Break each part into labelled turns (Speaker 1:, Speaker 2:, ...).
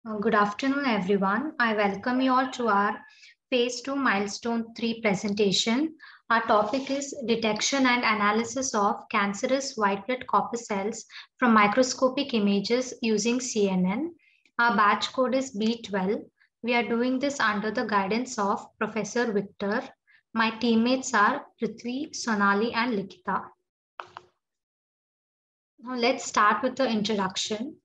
Speaker 1: Good afternoon, everyone. I welcome you all to our Phase 2 Milestone 3 presentation. Our topic is detection and analysis of cancerous white blood corpuscles from microscopic images using CNN. Our batch code is B12. We are doing this under the guidance of Professor Victor. My teammates are Prithvi, Sonali, and Likita. Now let's start with the introduction.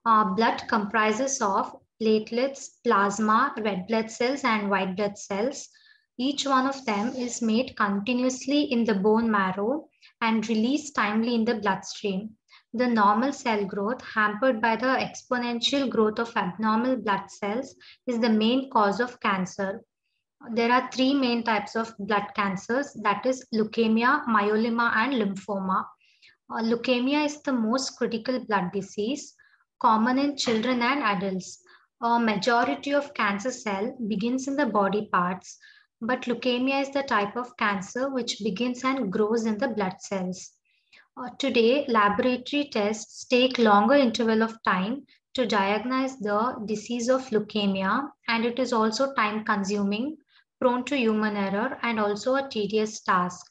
Speaker 1: Blood comprises of platelets, plasma, red blood cells, and white blood cells. Each one of them is made continuously in the bone marrow and released timely in the bloodstream. The normal cell growth, hampered by the exponential growth of abnormal blood cells, is the main cause of cancer. There are three main types of blood cancers, that is leukemia, myeloma, and lymphoma. Leukemia is the most critical blood disease, common in children and adults. A majority of cancer cell begins in the body parts, but leukemia is the type of cancer which begins and grows in the blood cells. Today, laboratory tests take longer interval of time to diagnose the disease of leukemia, and it is also time consuming, prone to human error, and also a tedious task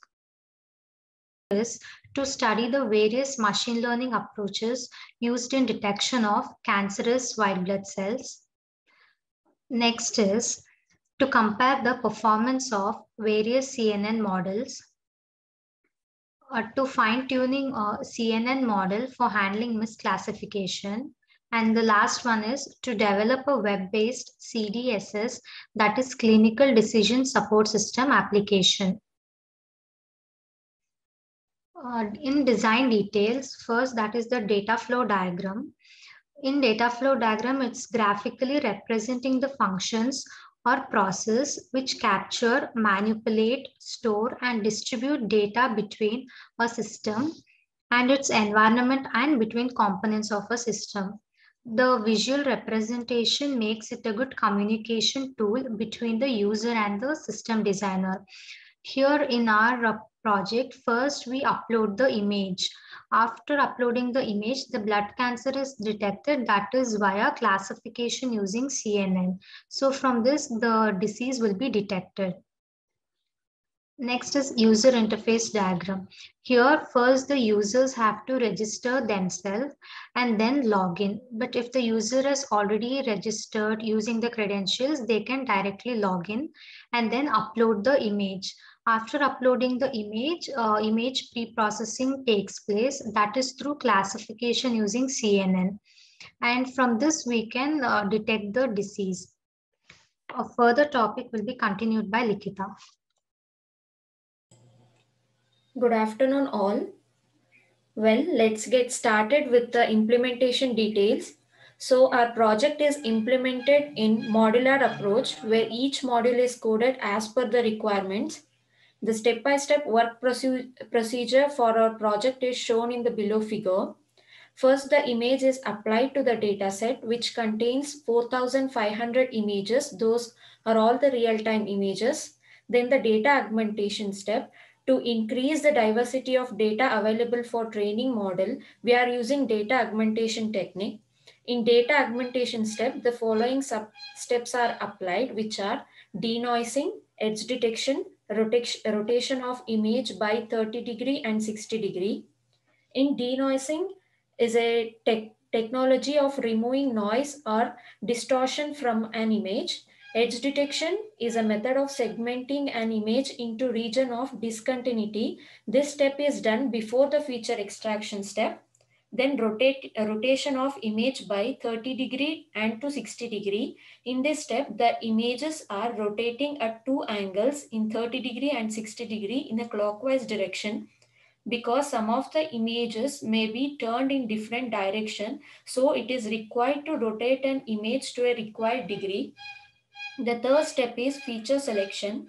Speaker 1: is to study the various machine learning approaches used in detection of cancerous white blood cells. Next is to compare the performance of various CNN models to fine-tuning a CNN model for handling misclassification. And the last one is to develop a web-based CDSS, that is Clinical Decision Support System application. In design details, first that is the data flow diagram. In data flow diagram, it's graphically representing the functions or process which capture, manipulate, store, and distribute data between a system and its environment and between components of a system. The visual representation makes it a good communication tool between the user and the system designer. Here in our project, first we upload the image. After uploading the image, the blood cancer is detected, that is via classification using CNN. So from this, the disease will be detected. Next is user interface diagram. Here, first the users have to register themselves and then log in. But if the user has already registered using the credentials, they can directly log in and then upload the image. After uploading the image pre-processing takes place, that is through classification using CNN. And from this, we can detect the disease. A further topic will be continued by Likita.
Speaker 2: Good afternoon all. Well, let's get started with the implementation details. So our project is implemented in modular approach where each module is coded as per the requirements. The step-by-step work procedure for our project is shown in the below figure. First, the image is applied to the dataset, which contains 4,500 images. Those are all the real-time images. Then the data augmentation step. To increase the diversity of data available for training model, we are using data augmentation technique. In data augmentation step, the following steps are applied, which are denoising, edge detection, rotation of image by 30° and 60°. In denoising is a technology of removing noise or distortion from an image. Edge detection is a method of segmenting an image into region of discontinuity. This step is done before the feature extraction step. Then rotation of image by 30° and to 60°. In this step, the images are rotating at two angles in 30° and 60° in a clockwise direction, because some of the images may be turned in different direction, so it is required to rotate an image to a required degree. The third step is feature selection.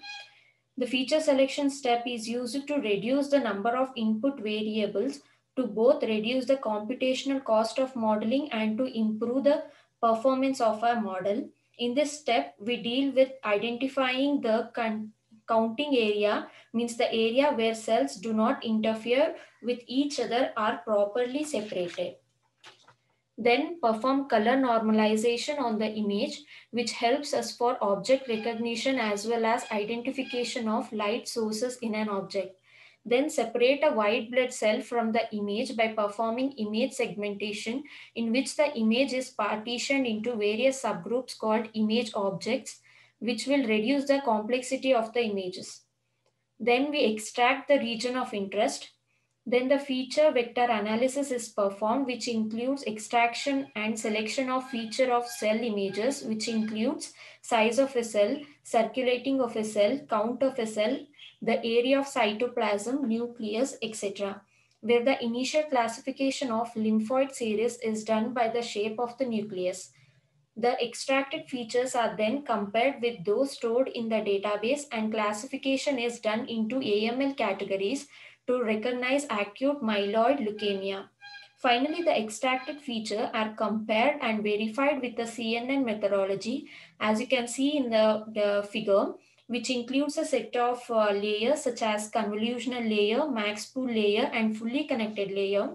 Speaker 2: The feature selection step is used to reduce the number of input variables to both reduce the computational cost of modeling and to improve the performance of our model. In this step, we deal with identifying the counting area, means the area where cells do not interfere with each other are properly separated. Then perform color normalization on the image, which helps us for object recognition as well as identification of light sources in an object. Then separate a white blood cell from the image by performing image segmentation, in which the image is partitioned into various subgroups called image objects, which will reduce the complexity of the images. Then we extract the region of interest. Then the feature vector analysis is performed, which includes extraction and selection of feature of cell images, which includes size of a cell, circulating of a cell, count of a cell, the area of cytoplasm, nucleus, etc., where the initial classification of lymphoid series is done by the shape of the nucleus. The extracted features are then compared with those stored in the database, and classification is done into AML categories to recognize acute myeloid leukemia. Finally, the extracted features are compared and verified with the CNN methodology, as you can see in the figure, which includes a set of layers such as convolutional layer, max pool layer, and fully connected layer.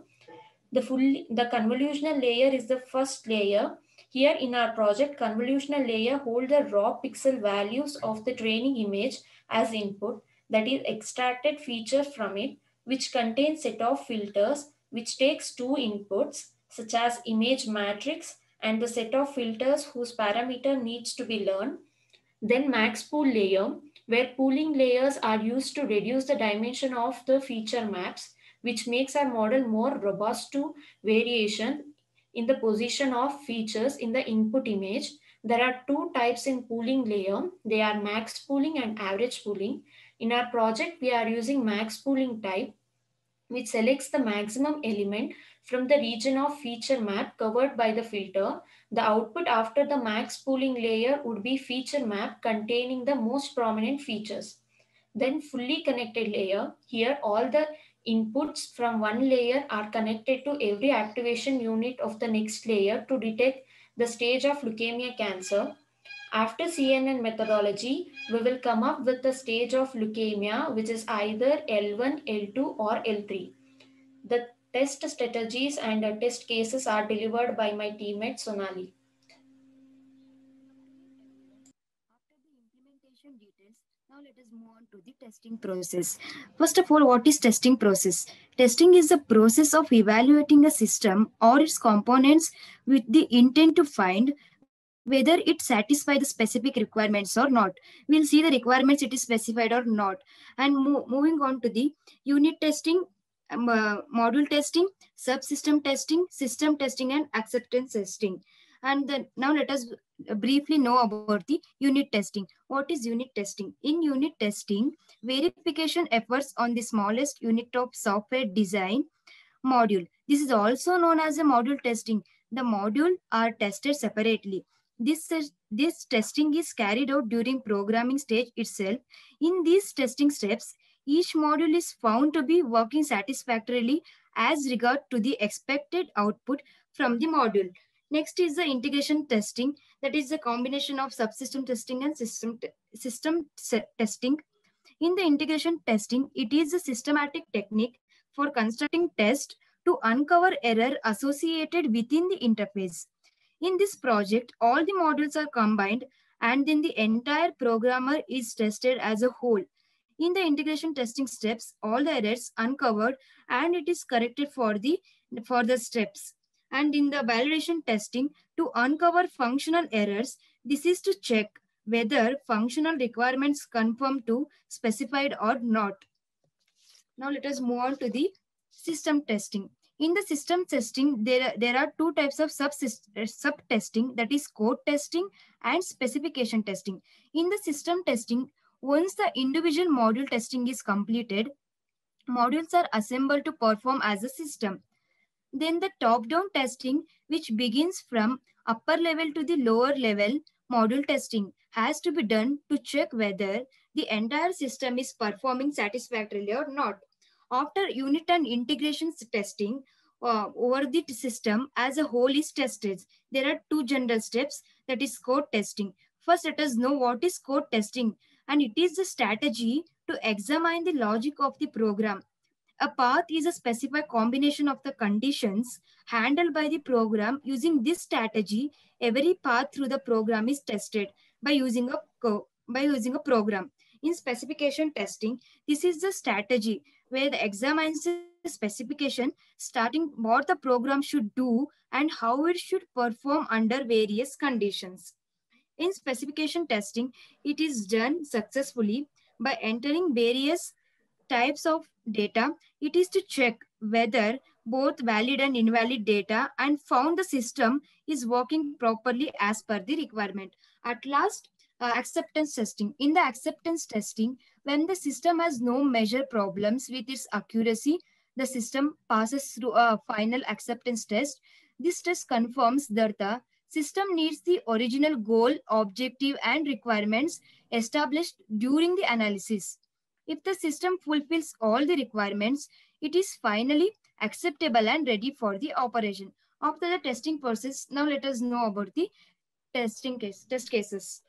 Speaker 2: The convolutional layer is the first layer. Here in our project, convolutional layer hold the raw pixel values of the training image as input, that is extracted features from it, which contains set of filters which takes two inputs such as image matrix and the set of filters whose parameter needs to be learned. Then max pool layer, where pooling layers are used to reduce the dimension of the feature maps, which makes our model more robust to variation in the position of features in the input image. There are two types in pooling layer. They are max pooling and average pooling. In our project, we are using max pooling type, which selects the maximum element from the region of feature map covered by the filter. The output after the max pooling layer would be feature map containing the most prominent features. Then fully connected layer. Here all the inputs from one layer are connected to every activation unit of the next layer to detect the stage of leukemia cancer. After CNN methodology, we will come up with the stage of leukemia, which is either L1, L2 or L3. The test strategies and test cases are delivered by my teammate Sonali.
Speaker 3: After the implementation details, now let us move on to the testing process. First of all, what is testing process? Testing is the process of evaluating a system or its components with the intent to find whether it satisfies the specific requirements or not. We'll see the requirements it is specified or not. And moving on to the unit testing, module testing, subsystem testing, system testing, and acceptance testing. And then now let us briefly know about the unit testing. What is unit testing? In unit testing, verification efforts on the smallest unit of software design module. This is also known as a module testing. The module are tested separately. This testing is carried out during programming stage itself. In these testing steps, each module is found to be working satisfactorily as regard to the expected output from the module. Next is the integration testing. That is the combination of subsystem testing and system testing. In the integration testing, it is a systematic technique for constructing tests to uncover error associated within the interface. In this project, all the modules are combined and then the entire programmer is tested as a whole. In the integration testing steps, all the errors uncovered and it is corrected for the steps. And in the validation testing, to uncover functional errors, this is to check whether functional requirements conform to specified or not. Now let us move on to the system testing. In the system testing, there are two types of sub-testing, that is code testing and specification testing. In the system testing, once the individual module testing is completed, modules are assembled to perform as a system. Then the top-down testing, which begins from upper level to the lower level module testing, has to be done to check whether the entire system is performing satisfactorily or not. After unit and integrations testing, over the system as a whole is tested. There are two general steps, that is code testing. First, let us know what is code testing, and it is the strategy to examine the logic of the program A path is a specified combination of the conditions handled by the program. Using this strategy, every path through the program is tested by using a program. In specification testing, this is the strategy where the examines the specification starting what the program should do and how it should perform under various conditions. In specification testing, it is done successfully by entering various types of data. It is to check whether both valid and invalid data and found the system is working properly as per the requirement. At last, acceptance testing. In the acceptance testing, when the system has no major problems with its accuracy, the system passes through a final acceptance test. This test confirms that the system meets the original goal, objective, and requirements established during the analysis. If the system fulfills all the requirements, it is finally acceptable and ready for the operation. After the testing process, now let us know about the test cases.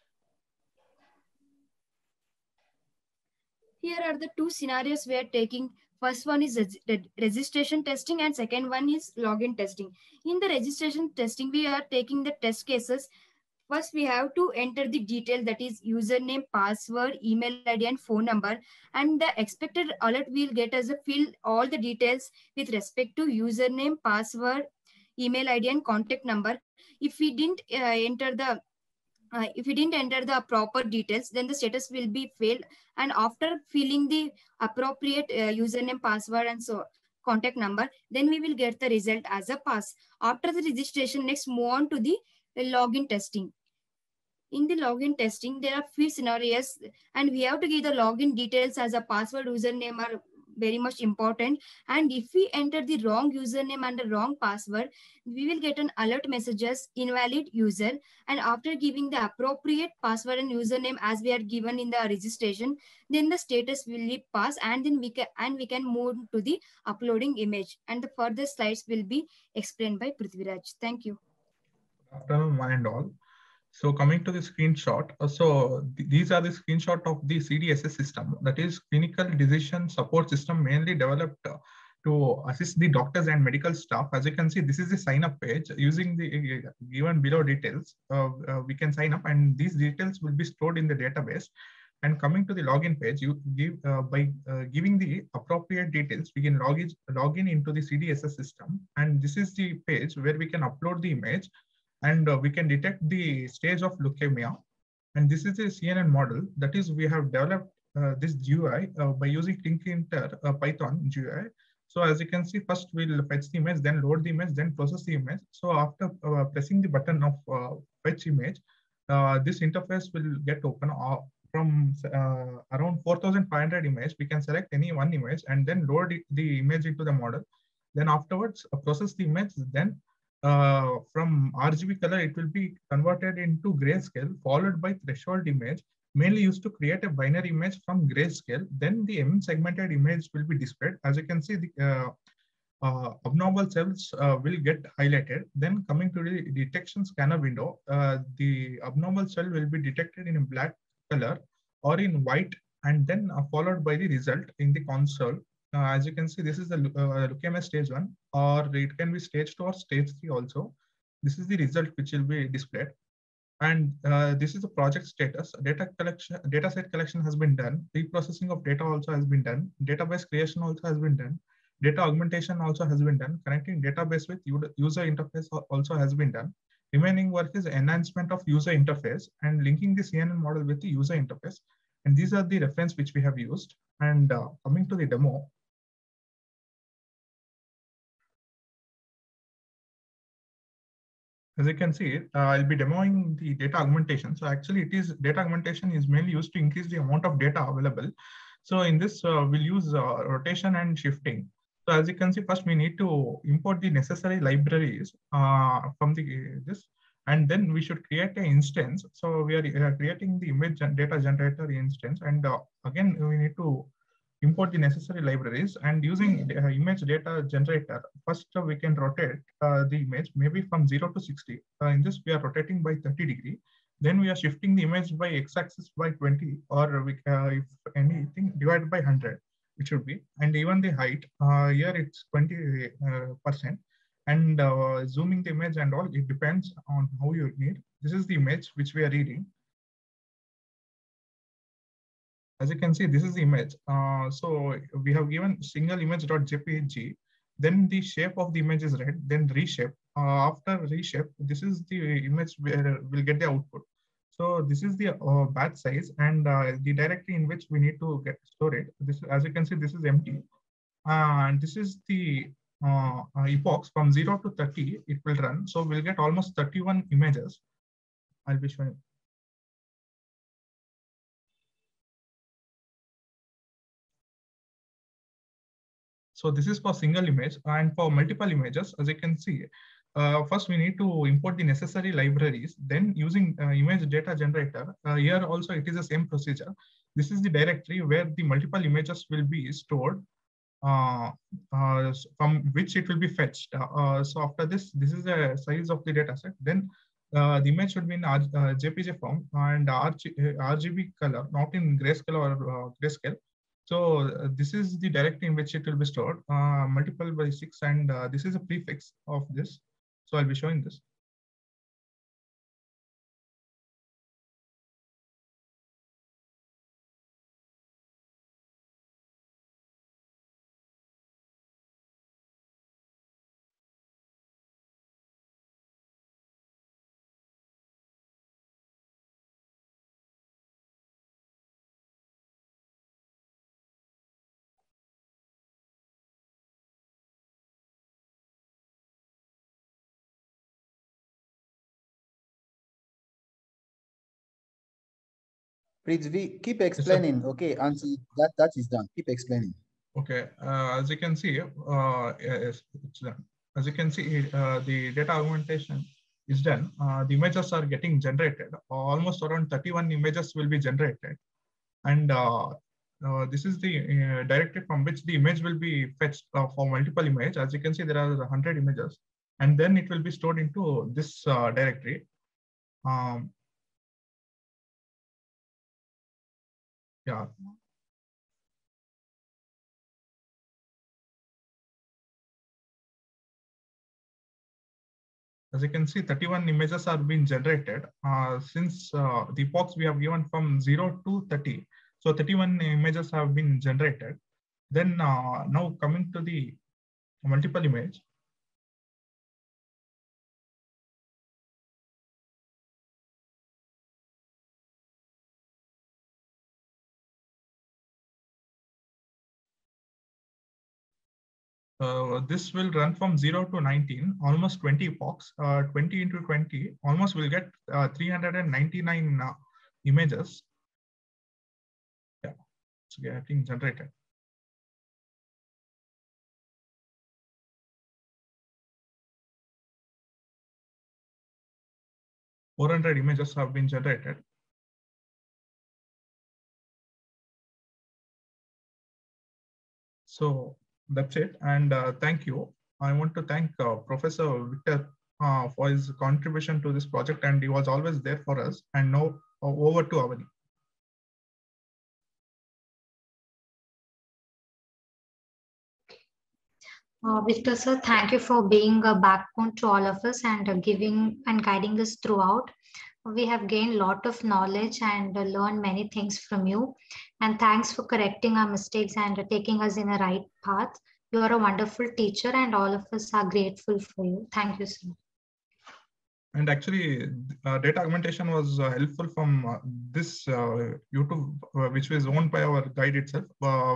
Speaker 3: Here are the two scenarios we are taking. First one is registration testing and second one is login testing. In the registration testing, we are taking the test cases. First, we have to enter the detail, that is username, password, email ID, and phone number. And the expected alert will get us a fill all the details with respect to username, password, email ID, and contact number. If we didn't enter the proper details, then the status will be failed. And after filling the appropriate username, password, and so contact number, then we will get the result as a pass. After the registration, next move on to the login testing. In the login testing, there are few scenarios and we have to give the login details as a password, username are very much important. And if we enter the wrong username and the wrong password, we will get an alert messages invalid user. And after giving the appropriate password and username as we are given in the registration, then the status will be pass, and then we can move to the uploading image. And the further slides will be explained by Prithviraj. Thank you.
Speaker 4: Good afternoon, one and all. So coming to the screenshot, these are the screenshot of the CDSS system, that is Clinical Decision Support System, mainly developed to assist the doctors and medical staff. As you can see, this is the sign up page. Using the given below details, we can sign up and these details will be stored in the database. And coming to the login page, you give by giving the appropriate details, we can log in into the CDSS system. And this is the page where we can upload the image and we can detect the stage of leukemia. And this is a CNN model, that is we have developed this GUI by using Tkinter Python GUI. So as you can see, first we'll fetch the image, then load the image, then process the image. So after pressing the button of fetch image, this interface will get open from around 4,500 image. We can select any one image and then load the image into the model. Then afterwards process the image, then from RGB color, it will be converted into grayscale, followed by threshold image, mainly used to create a binary image from grayscale. Then the M segmented image will be displayed. As you can see, the abnormal cells will get highlighted. Then coming to the detection scanner window, the abnormal cell will be detected in a black color or in white, and then followed by the result in the console. As you can see, this is the leukemia stage 1, or it can be stage 2 or stage 3 also. This is the result which will be displayed. And this is the project status. Data set collection has been done. Pre-processing of data also has been done. Database creation also has been done. Data augmentation also has been done. Connecting database with user interface also has been done. Remaining work is enhancement of user interface and linking the CNN model with the user interface. And these are the reference which we have used. And coming to the demo, as you can see, I'll be demoing the data augmentation. So actually data augmentation is mainly used to increase the amount of data available. So in this, we'll use rotation and shifting. So as you can see, first we need to import the necessary libraries from this, and then we should create an instance. So we are creating the image data generator instance. And again, we need to import the necessary libraries, and using image data generator, first we can rotate the image maybe from 0 to 60. In this, we are rotating by 30 degrees. Then we are shifting the image by x-axis by 20, or if anything, divided by 100. it should be. And even the height, here it's 20%. And zooming the image and all, it depends on how you need. This is the image which we are reading. As you can see, this is the image. So we have given single image.jpg. Then the shape of the image is red, then reshape. After reshape, this is the image where we'll get the output. So this is the batch size and the directory in which we need to store it. This, as you can see, this is empty. And this is the epochs from 0 to 30, it will run. So we'll get almost 31 images. I'll be showing. So this is for single image, and for multiple images, as you can see, first we need to import the necessary libraries. Then using image data generator, here also it is the same procedure. This is the directory where the multiple images will be stored, from which it will be fetched. So after this, this is the size of the data set. Then the image should be in JPG form and RGB color, not in grayscale or grayscale. So this is the directory in which it will be stored, multiple by 6, and this is a prefix of this. So I'll be showing this.
Speaker 5: Prithvi, keep explaining. Okay, Ansi, that is done. Keep explaining.
Speaker 4: Okay, as you can see, yes, it's done. As you can see, the data augmentation is done. The images are getting generated. Almost around 31 images will be generated. And this is the directory from which the image will be fetched for multiple images. As you can see, there are 100 images. And then it will be stored into this directory. Yeah. As you can see, 31 images are being generated. Since the epochs we have given from 0 to 30. So 31 images have been generated. Then now coming to the multiple image. This will run from 0 to 19, almost 20 epochs. 20 into 20, almost will get 399 images. Yeah, it's getting generated. .400 images have been generated. So that's it, and thank you. I want to thank Professor Victor for his contribution to this project, and he was always there for us. And now over to Avani.
Speaker 1: Victor sir, thank you for being a backbone to all of us and giving and guiding us throughout. We have gained a lot of knowledge and learned many things from you. And thanks for correcting our mistakes and taking us in the right path. You are a wonderful teacher and all of us are grateful for you. Thank you, sir.
Speaker 4: And actually, data augmentation was helpful from this YouTube, which was owned by our guide itself,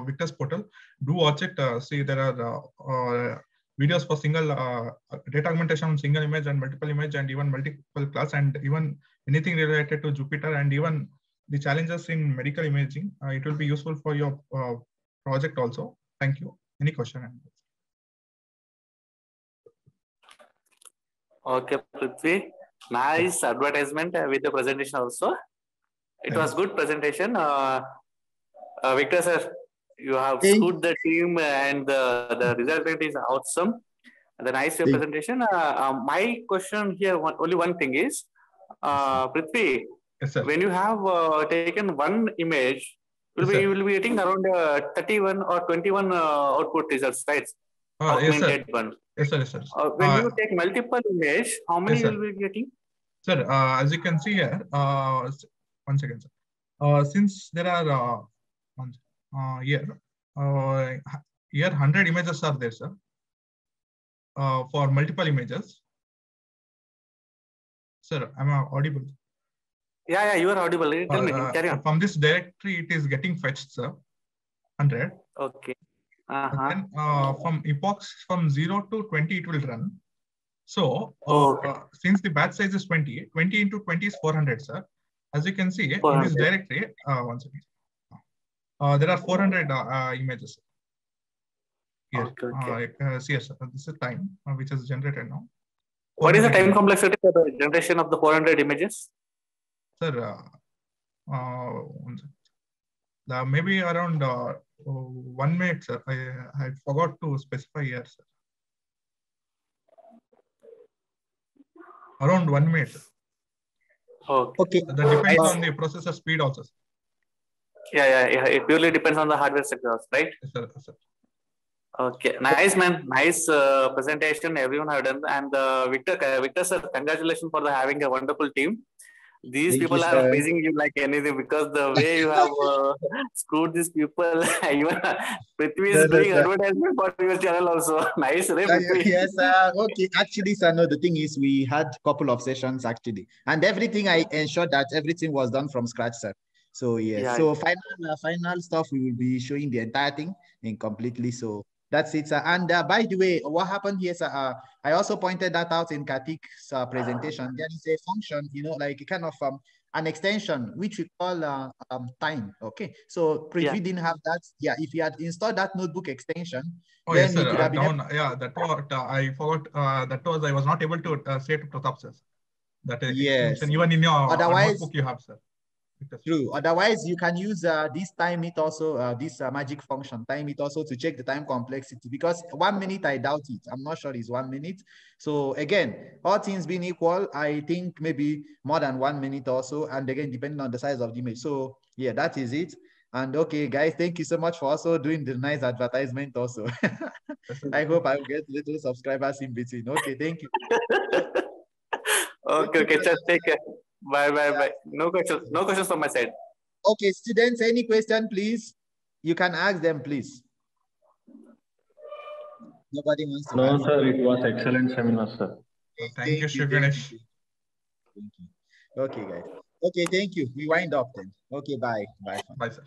Speaker 4: Victor's portal. Do watch it. See, there are videos for single data augmentation on single image and multiple image and even multiple class, and even anything related to Jupyter, and even the challenges in medical imaging. It will be useful for your project also. Thank you. Any question?
Speaker 6: Okay, Prithvi. Nice advertisement with the presentation also. It was good presentation. Victor sir, you have stood the team and the result is awesome. The nice presentation. My question here, only one thing is, Prithvi,
Speaker 4: yes, sir.
Speaker 6: When you have taken one image will
Speaker 4: Yes,
Speaker 6: be
Speaker 4: sir.
Speaker 6: will be getting around 31 or 21 output results, right?
Speaker 4: Yes, sir.
Speaker 6: Augmented one.
Speaker 4: Yes, sir. Yes, sir.
Speaker 6: When you take multiple image, how many
Speaker 4: Yes, sir.
Speaker 6: will be getting?
Speaker 4: Sir, as you can see here, one second, sir. Since there are here 100 images are there, sir. For multiple images. Sir, am I audible?
Speaker 6: Yeah, you are audible. Tell me, carry on.
Speaker 4: From this directory, it is getting fetched, sir. 100.
Speaker 6: Okay.
Speaker 4: Then from epochs from 0 to 20, it will run. So since the batch size is 20, 20 into 20 is 400, sir. As you can see 400. In this directory, one second. There are 400 images here. Okay. See, sir, this is time which is generated now.
Speaker 6: What is the time complexity for the generation of the 400 images?
Speaker 4: Sir, maybe around 1 minute, sir. I forgot to specify here, sir. Around 1 minute, sir.
Speaker 5: Okay.
Speaker 4: That depends on the processor speed also, sir.
Speaker 6: Yeah. It purely depends on the hardware sectors, right?
Speaker 4: Yes, sir. Yes, sir.
Speaker 6: Okay, nice, man. Nice presentation everyone have done. And Victor sir, congratulations for having a wonderful team. These people are praising you like anything because the way you have screwed these people. Even Prithvi is doing advertisement for your channel also. Nice, right, Prithvi?
Speaker 5: Yes, okay. Actually, sir, no, the thing is we had a couple of sessions actually. And everything, I ensured that everything was done from scratch, sir. So, yes. Yeah. So, final stuff, we will be showing the entire thing completely. So, that's it, sir. And by the way, what happened here, sir, I also pointed that out in Karthik's presentation. There is a function, like kind of an extension, which we call time. Okay. So Prithvi didn't have that. Yeah. If you had installed that notebook extension, then yes, sir, it could have been
Speaker 4: that was I forgot. That was I was not able to say to Pratap, sir. That
Speaker 5: yes.
Speaker 4: Even in your notebook you have, sir.
Speaker 5: True. Otherwise, you can use this time it also, this magic function, time it also to check the time complexity, because 1 minute, I doubt it. I'm not sure it's 1 minute. So again, all things being equal, I think maybe more than 1 minute also. And again, depending on the size of the image. So yeah, that is it. And okay, guys, thank you so much for also doing the nice advertisement also. I hope I will get little subscribers in between. Okay, thank you.
Speaker 6: Okay, just take care. Bye. No questions from my side.
Speaker 5: Okay, students, any question, please? You can ask them, please. Nobody wants to
Speaker 7: ask. Sir, it was excellent seminar, sir.
Speaker 4: Thank you, Shri Ganesh.
Speaker 5: Thank you. Okay, guys. Okay, thank you. We wind up then. Okay, bye. Bye,
Speaker 4: sir.